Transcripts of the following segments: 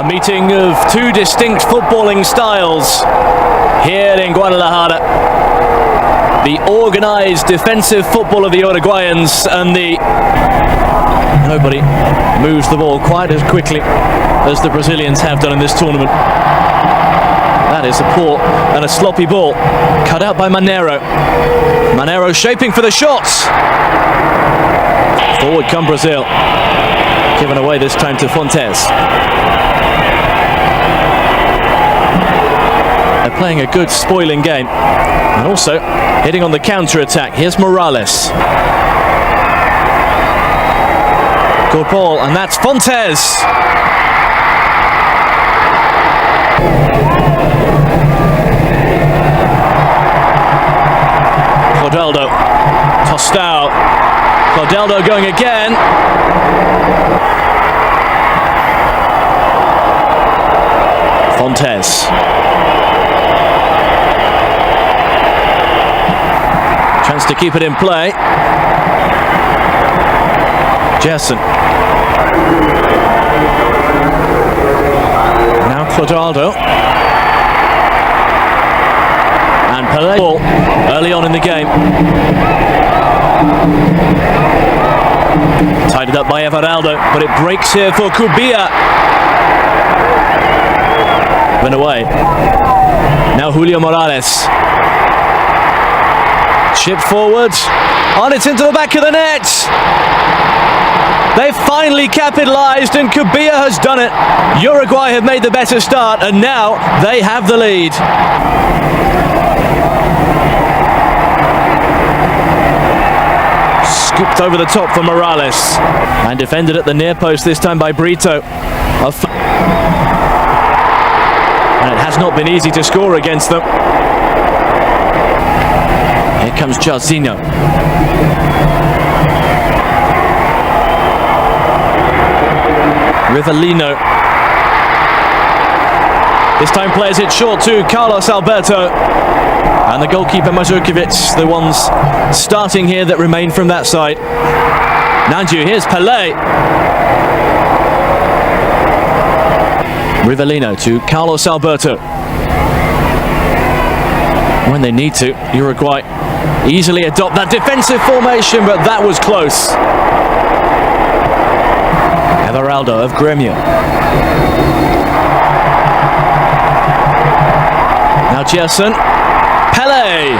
meeting of two distinct footballing styles here in Guadalajara. The organised defensive football of the Uruguayans and nobody moves the ball quite as quickly as the Brazilians have done in this tournament. That is a poor and a sloppy ball cut out by Manero. Manero shaping for the shots. Forward come Brazil. Given away this time to Fontes. They're playing a good spoiling game and also hitting on the counter-attack. Here's Morales. Good ball, and that's Fontes. Clodeldo. Tostao. Clodeldo going again. Fontes. Chance to keep it in play. Gerson. Now Clodeldo. And Pelé ball early on in the game. Tied it up by Everaldo, but it breaks here for Cubilla. Went away. Now Julio Morales. Chip forward. On it's into the back of the net. They've finally capitalised and Cubilla has done it. Uruguay have made the better start and now they have the lead. Scooped over the top for Morales. And defended at the near post this time by Brito. And it has not been easy to score against them. Here comes Jairzinho. Rivellino. This time plays it short to Carlos Alberto. And the goalkeeper Mazurkiewicz, the ones starting here that remain from that side. Nanju, here's Pelé. Rivellino to Carlos Alberto. When they need to, Uruguay easily adopt that defensive formation, but that was close. Everaldo of Gremio. Now Gerson. Pelé.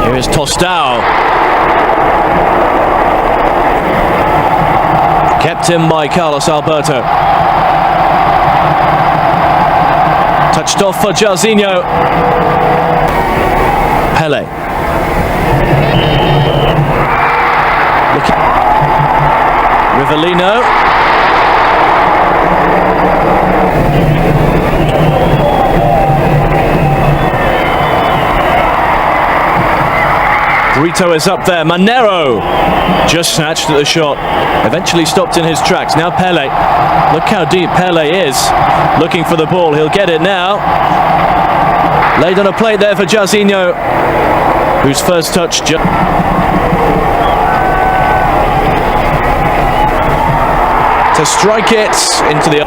Here is Tostao. Kept in by Carlos Alberto. Touched off for Jairzinho. Pelé. Rivellino. Brito is up there. Manero just snatched at the shot. Eventually stopped in his tracks. Now Pelé. Look how deep Pelé is. Looking for the ball. He'll get it now. Laid on a plate there for Jairzinho, whose first touch. To strike it into the...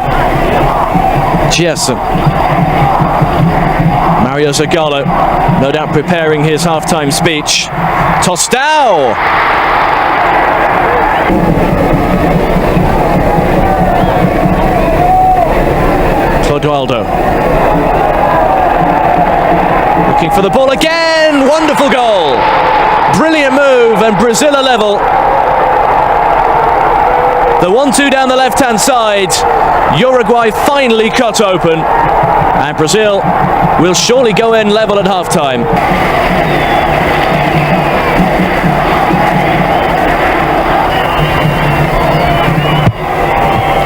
Gerson. Mario Zagallo, no doubt preparing his half-time speech. Tostao! Clodeldo. Looking for the ball again! Wonderful goal! Brilliant move, and Brazil are level. The 1-2 down the left-hand side. Uruguay finally cut open. And Brazil will surely go in level at half-time.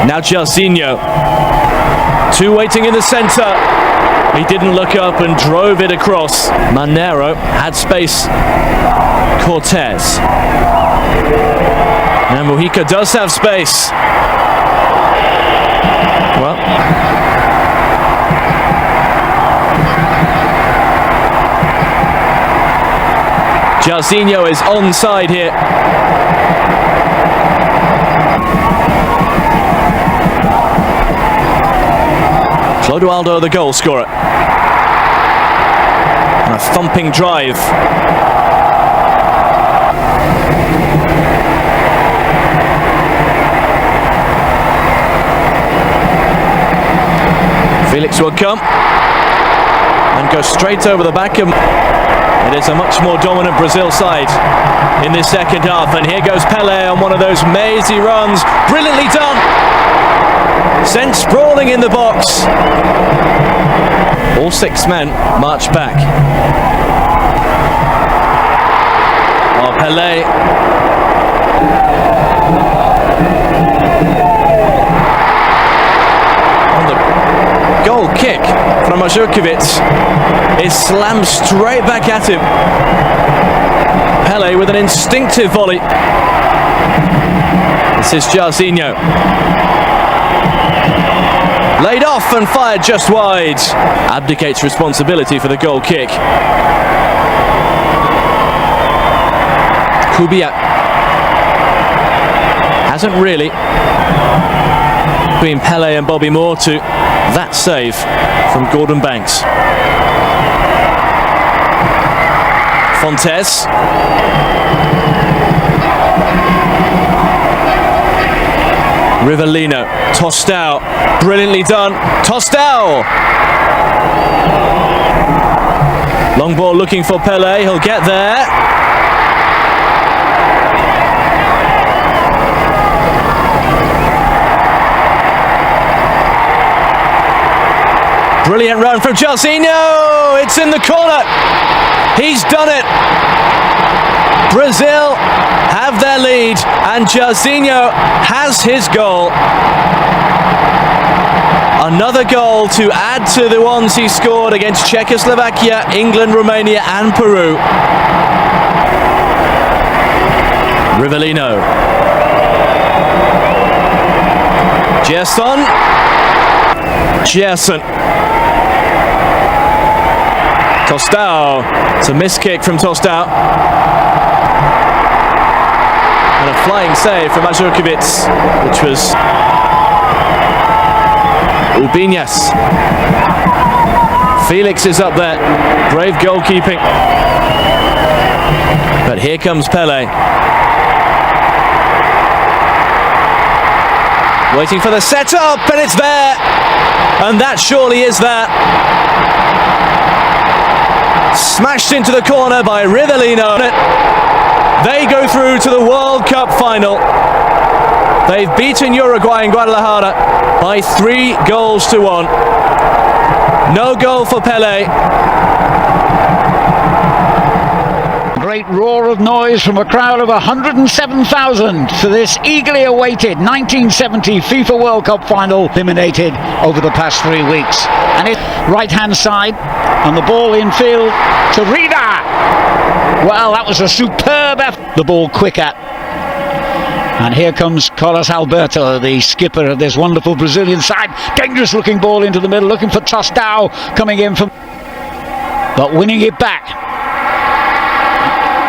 Now Jairzinho. Two waiting in the centre. He didn't look up and drove it across. Manero had space. Cortez. Now Mujica does have space. Well, Jairzinho is onside here. Clodoaldo, the goal scorer. And a thumping drive. Felix will come and go straight over the back of... It is a much more dominant Brazil side in this second half, and here goes Pelé on one of those mazy runs. Brilliantly done! Sent sprawling in the box. All 6 men march back. Oh, Pelé. On the goal kick from Mandzukiewicz is slammed straight back at him. Pelé with an instinctive volley. This is Jairzinho. Laid off and fired just wide. Abdicates responsibility for the goal kick. Kubiak hasn't really. Between Pelé and Bobby Moore to that save from Gordon Banks. Fontes. Rivellino, Tostão, brilliantly done, Tostão! Long ball looking for Pelé, he'll get there. Brilliant run from Jairzinho, it's in the corner, he's done it. Brazil have their lead and Jairzinho has his goal. Another goal to add to the ones he scored against Czechoslovakia, England, Romania and Peru. Rivellino. Gerson. Tostão. It's a missed kick from Tostão. And a flying save from Mandzukiewicz, which was Ubiñas. Felix is up there, brave goalkeeping. But here comes Pelé. Waiting for the set-up, and it's there! And that surely is that. Smashed into the corner by Rivellino. They go through to the World Cup final. They've beaten Uruguay in Guadalajara by 3-1. No goal for Pelé. Great roar of noise from a crowd of 107,000 for this eagerly awaited 1970 FIFA World Cup final, eliminated over the past 3 weeks. And it's right-hand side, and the ball in field to Rida. Well, that was a superb effort. The ball quicker. And here comes Carlos Alberto, the skipper of this wonderful Brazilian side. Dangerous looking ball into the middle, looking for Tostão, coming in from... but winning it back.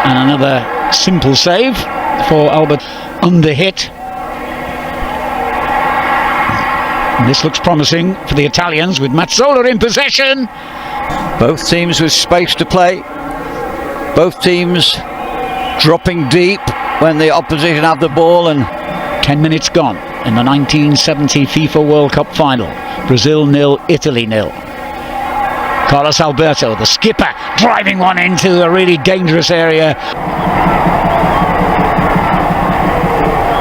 And another simple save for Albert, under hit. And this looks promising for the Italians with Mazzola in possession. Both teams with space to play. Both teams dropping deep when the opposition have the ball. And 10 minutes gone in the 1970 FIFA World Cup final. Brazil 0, Italy 0. Carlos Alberto, the skipper, driving one into a really dangerous area.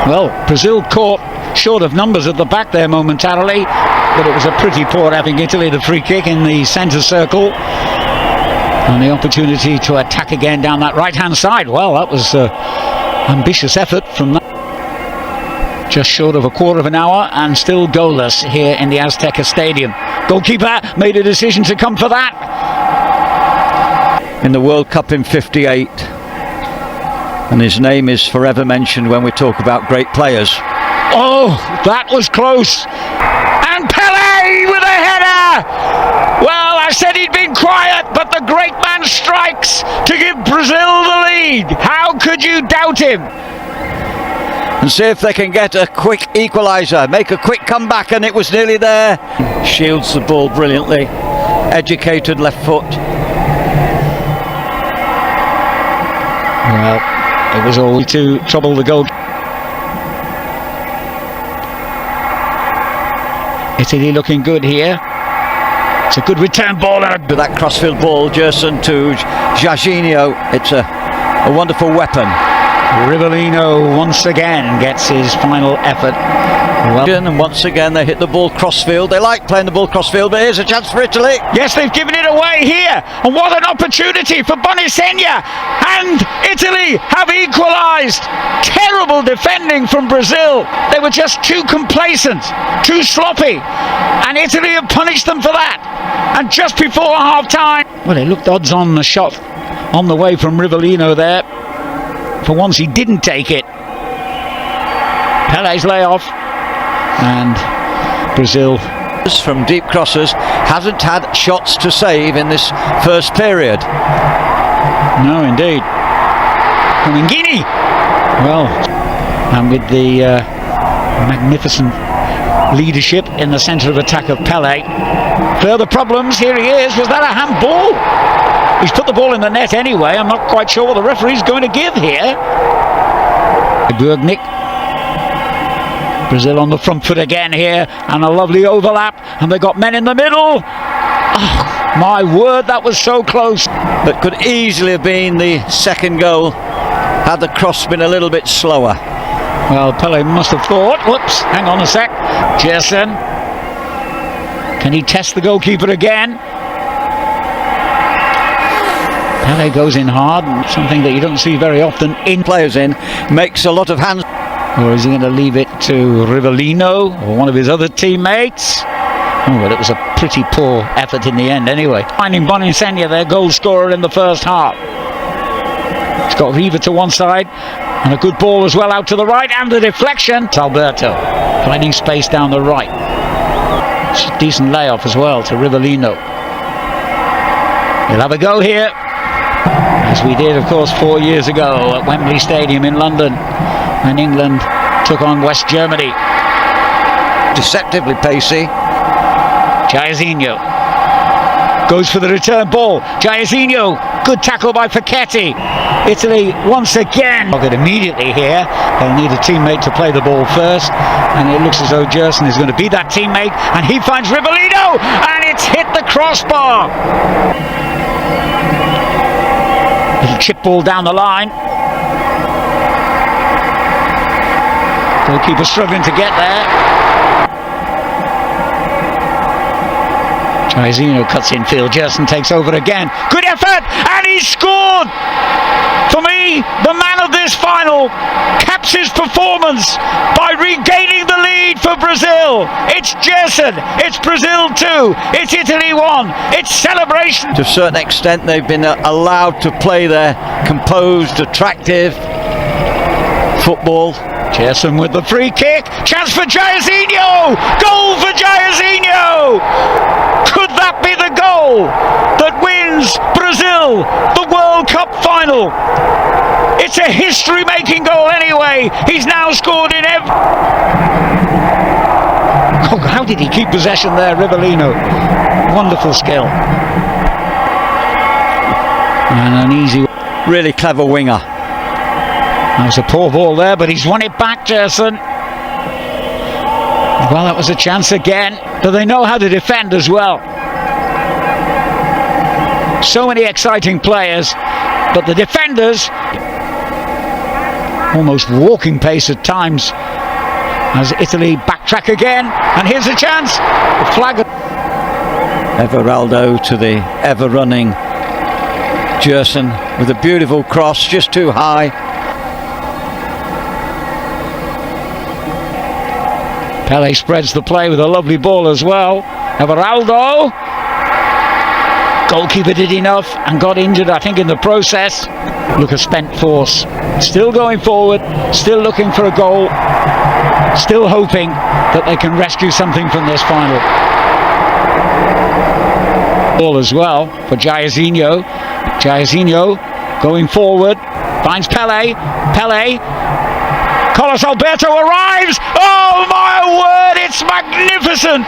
Well, Brazil caught short of numbers at the back there momentarily, but it was a pretty poor having Italy the free kick in the centre circle. And the opportunity to attack again down that right-hand side. Well, that was an ambitious effort from that. Just short of a quarter of an hour and still goalless here in the Azteca Stadium. Goalkeeper made a decision to come for that. in the World Cup in '58, and his name is forever mentioned when we talk about great players. Oh, that was close. And Pelé with a header! Well, I said he'd been quiet, but the great man strikes to give Brazil the lead. doubt him. And see if they can get a quick equaliser, make a quick comeback, and it was nearly there. Shields the ball brilliantly, educated left foot. Well, it was all to trouble the goal. Italy looking good here. It's a good return ball. With that crossfield ball, Gerson to Jorginho. It's a wonderful weapon. Rivellino once again gets his final effort. Well, And once again they hit the ball crossfield. They like playing the ball crossfield, but here's a chance for Italy. yes, they've given it away here. And what an opportunity for Bonisegna. And Italy have equalised. Terrible defending from Brazil. They were just too complacent, too sloppy. And Italy have punished them for that. And just before half-time, well, it looked odds on the shot on the way from Rivellino there. For once he didn't take it. Pele's layoff. And Brazil, From deep crosses, hasn't had shots to save in this first period. no indeed. Comingini. Well, and with the magnificent leadership in the centre of attack of Pele. Further problems, here he is. Was that a handball? He's put the ball in the net anyway. I'm not quite sure what the referee's going to give here. Burgnick. Brazil on the front foot again here, and a lovely overlap, and they got men in the middle. Oh, my word, that was so close. That could easily have been the second goal had the cross been a little bit slower. Well, Pele must have thought, whoops, hang on a sec. Gerson, can he test the goalkeeper again? Pele goes in hard, something that you don't see very often in Players in, makes a lot of hands. Or is he going to leave it to Rivellino or one of his other teammates? Oh, well, it was a pretty poor effort in the end anyway. Finding Bonisegna, their goal scorer in the first half. He's got Riva to one side, and a good ball as well out to the right, and the deflection. It's Alberto finding space down the right. It's a decent layoff as well to Rivellino. He'll have a go here, as we did, of course, 4 years ago at Wembley Stadium in London, when England took on West Germany. Deceptively pacey. Jairzinho goes for the return ball. Jairzinho, good tackle by Facchetti. Italy once again. Target immediately here. They'll need a teammate to play the ball first, and it looks as though Gerson is going to be that teammate, and he finds Rivellino, and it's hit the crossbar. Little chip ball down the line. Goalkeeper struggling to get there. Jairzinho cuts in field. Gerson takes over again. Good effort, and he scored! For me, the man of this final caps his performance by regaining the lead for Brazil. It's Gerson, it's Brazil 2, it's Italy 1, it's celebration. To a certain extent, they've been allowed to play their composed, attractive football. Gerson with the free kick. Chance for Jairzinho! Goal for Jairzinho! Could that be the goal that wins Brazil the World Cup final? It's a history-making goal anyway. He's now scored in every... Oh, how did he keep possession there, Rivellino? Wonderful skill. And an easy... Really clever winger. That was a poor ball there, but he's won it back, Gerson. Well, that was a chance again, but they know how to defend as well. So many exciting players, but the defenders, almost walking pace at times, as Italy backtrack again, and here's a chance. The flag. Everaldo to the ever-running Gerson with a beautiful cross, just too high. Pele spreads the play with a lovely ball as well. Everaldo. Goalkeeper did enough and got injured, I think, in the process. Look, a spent force. Still going forward, still looking for a goal, still hoping that they can rescue something from this final. Ball as well for Jairzinho. Jairzinho going forward, Finds Pele. Carlos Alberto arrives. Oh my word, it's magnificent.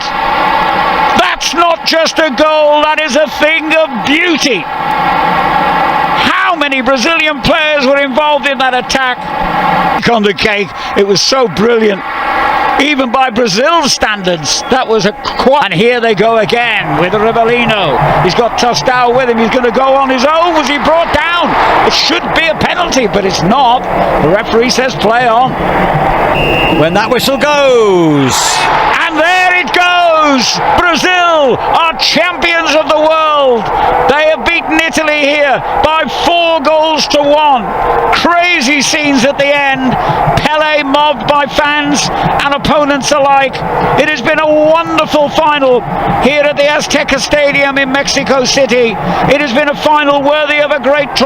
That's not just a goal, that is a thing of beauty. How many Brazilian players were involved in that attack? On the cake, it was so brilliant. Even by Brazil's standards, that was a quite... And here they go again with Ribelino. He's got Tostão with him. He's going to go on his own. Was he brought down? It should be a penalty, but it's not. The referee says play on. When that whistle goes. And there it goes. Brazil are champions of the world. They have beaten Italy here by 4 goals to 1. Crazy scenes at the end. Pele mobbed by fans and opponents alike. It has been a wonderful final here at the Azteca Stadium in Mexico City. It has been a final worthy of a great